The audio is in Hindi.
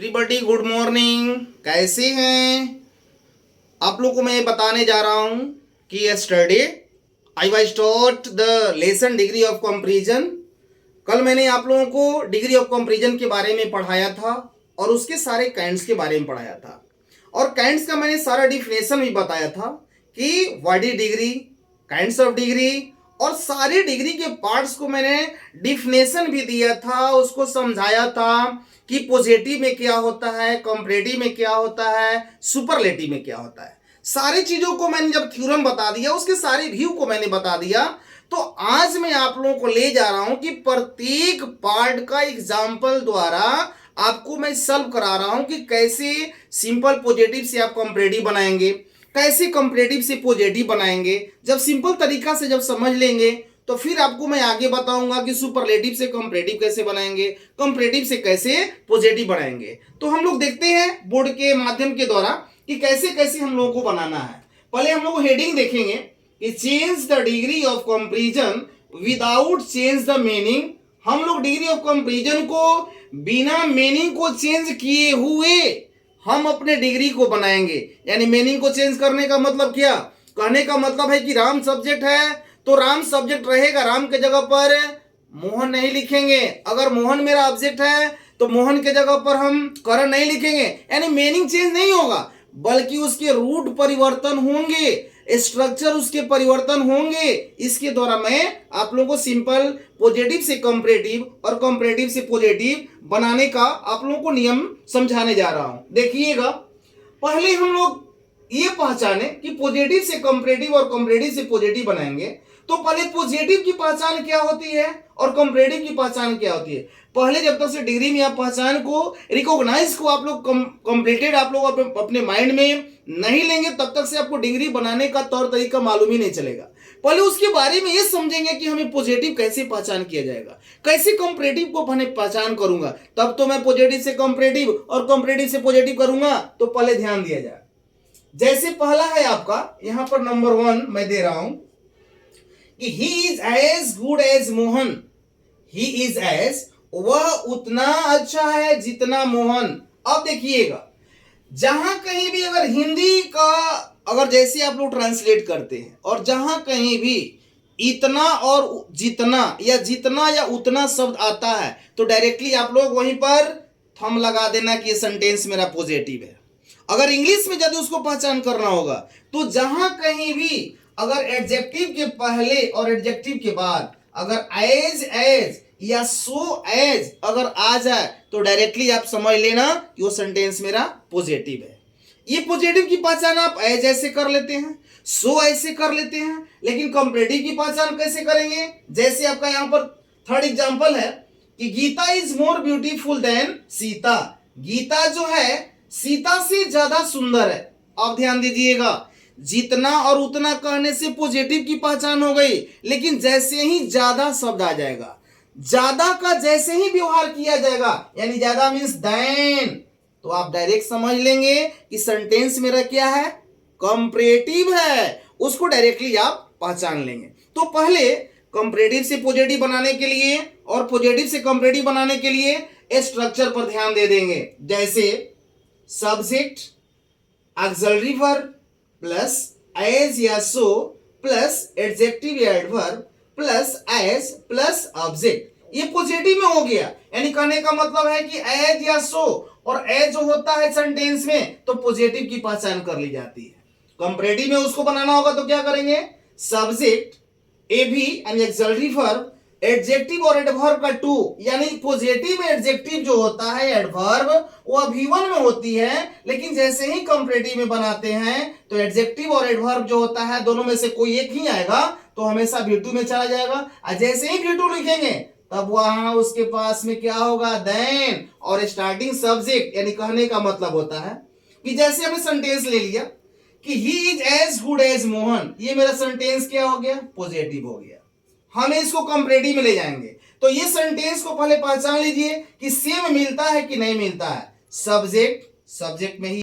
Everybody good morning. कैसे हैं आप लोग को मैं बताने जा रहा हूं कि yesterday I was taught the lesson degree of comparison. कल मैंने आप लोगों को डिग्री ऑफ कंपैरिजन के बारे में पढ़ाया था और उसके सारे काइंड्स के बारे में पढ़ाया था और काइंड्स का मैंने सारा डिफिनेशन भी बताया था कि what is degree, kinds of degree और सारी डिग्री के पार्ट्स को मैंने डिफिनेशन भी दिया था, उसको समझाया था कि पॉजिटिव में क्या होता है, कंपैरेटिव में क्या होता है, सुपरलेटिव में क्या होता है। सारी चीजों को मैंने जब थ्योरम बता दिया, उसके सारे व्यू को मैंने बता दिया, तो आज मैं आप लोगों को ले जा रहा हूं कि प्रत्येक पार्ट का एग्जाम्पल द्वारा आपको मैं सॉल्व करा रहा हूं कि कैसे सिंपल पॉजिटिव से आप कंपैरेटिव बनाएंगे, कैसे कंपैरेटिव से पॉजिटिव बनाएंगे। जब सिंपल तरीका से जब समझ लेंगे तो फिर आपको मैं आगे बताऊंगा कि सुपरलेटिव से कंपैरेटिव कैसे बनाएंगे, कंपैरेटिव से कैसे पॉजिटिव बनाएंगे। तो हम लोग देखते हैं बोर्ड के माध्यम के द्वारा कि कैसे कैसे हम लोगों को बनाना है। पहले हम लोग हेडिंग देखेंगे कि change the degree of comparison without change the meaning. हम लोग डिग्री ऑफ कंपैरिजन को बिना मीनिंग को चेंज किए हुए हम अपने डिग्री को बनाएंगे। यानी मीनिंग को चेंज करने का मतलब क्या, कहने का मतलब है कि राम सब्जेक्ट है तो राम सब्जेक्ट रहेगा, राम के जगह पर मोहन नहीं लिखेंगे। अगर मोहन मेरा ऑब्जेक्ट है तो मोहन के जगह पर हम करण नहीं लिखेंगे। यानी मीनिंग चेंज नहीं होगा, बल्कि उसके रूट परिवर्तन होंगे, स्ट्रक्चर उसके परिवर्तन होंगे। इसके द्वारा मैं आप लोगों को सिंपल पॉजिटिव से कंपैरेटिव और कंपैरेटिव से पॉजिटिव बनाने का आप लोगों को नियम समझाने जा रहा हूं। देखिएगा, पहले हम लोग ये पहचाने कि पॉजिटिव से कंपैरेटिव और कंपैरेटिव से पॉजिटिव बनाएंगे तो पहले पॉजिटिव की पहचान क्या होती है और कंपैरेटिव की पहचान क्या होती है। पहले जब तक से डिग्री में आप पहचान को, रिकॉग्नाइज को आप लोग कंप्लीटेड आप लोग अपने माइंड में नहीं लेंगे तब तक से आपको डिग्री बनाने का तौर तरीका मालूम ही नहीं चलेगा। पहले उसके बारे में ये समझेंगे कि हमें पॉजिटिव कैसे पहचान किया जाएगा, कैसे कंपैरेटिव को पहचान करूंगा, तब तो मैं पॉजिटिव से कंपैरेटिव और कंपैरेटिव से पॉजिटिव करूंगा। तो पहले ध्यान दिया जाए, जैसे पहला है आपका यहां पर नंबर 1 मैं दे रहा हूं कि he is as good as Mohan. He is as, वह उतना अच्छा है जितना मोहन। अब देखिएगा, जहां कहीं भी अगर हिंदी का अगर जैसे आप लोग ट्रांसलेट करते हैं और जहां कहीं भी इतना और जितना या उतना शब्द आता है तो डायरेक्टली आप लोग वहीं पर थंब लगा देना कि ये सेंटेंस मेरा पॉजिटिव है। अगर इंग्लिश में यदि उसको पहचान करना होगा तो जहां कहीं भी अगर एडजेक्टिव के पहले और एडजेक्टिव के बाद अगर एज या सो एज अगर आ जाए तो डायरेक्टली आप समझ लेना कि वो सेंटेंस मेरा पॉजिटिव है। ये पॉजिटिव की पहचान आप एज ऐसे कर लेते हैं, सो ऐसे कर लेते हैं, लेकिन कंपैरेटिव की पहचान कैसे करेंगे। जैसे आपका यहां पर थर्ड एग्जांपल है कि Gita is more beautiful then Sita. Gita जो है सीता से ज्यादा सुंदर है। अब ध्यान दीजिएगा, जितना और उतना कहने से पॉजिटिव की पहचान हो गई, लेकिन जैसे ही ज्यादा शब्द आ जाएगा, ज्यादा का जैसे ही व्यवहार किया जाएगा, यानी ज्यादा मींस देन, तो आप डायरेक्ट समझ लेंगे कि सेंटेंस मेरा क्या है, कंपैरेटिव है। उसको डायरेक्टली आप पहचान लेंगे। तो पहले कंपैरेटिव से पॉजिटिव बनाने के लिए और पॉजिटिव से कंपैरेटिव बनाने के लिए स्ट्रक्चर पर ध्यान दे देंगे। जैसे subject, auxiliary verb plus as या सो प्लस एडजेक्टिव या adverb plus as plus object. ये पॉजिटिव में हो गया। यानी कहने का मतलब है कि एज या सो और एज जो होता है सेंटेंस में तो पॉजिटिव की पहचान कर ली जाती है। कंपैरेटिव में उसको बनाना होगा तो क्या करेंगे, सब्जेक्ट ए भी यानी ऑक्सिलरी वर्ब, एडजेक्टिव और एडवर्ब का टू, यानी पॉजिटिव में एडजेक्टिव जो होता है एडवर्ब वो V1 में होती है, लेकिन जैसे ही कंपैरेटिव में बनाते हैं तो एडजेक्टिव और एडवर्ब जो होता है दोनों में से कोई एक ही आएगा तो हमेशा V2 में चला जाएगा। और जैसे ही V2 लिखेंगे तब वहां उसके पास में क्या होगा, देन और स्टार्टिंग सब्जेक्ट। यानी कहने का मतलब होता है कि जैसे हमने सेंटेंस ले लिया कि he is as good as Mohan, ये मेरा सेंटेंस क्या हो गया, पॉजिटिव हो गया। हमें इसको कंपैरेटिव में ले जाएंगे तो ये सेंटेंस को पहले पहचान लीजिए कि सेम मिलता है कि नहीं मिलता है। सब्जेक्ट में ही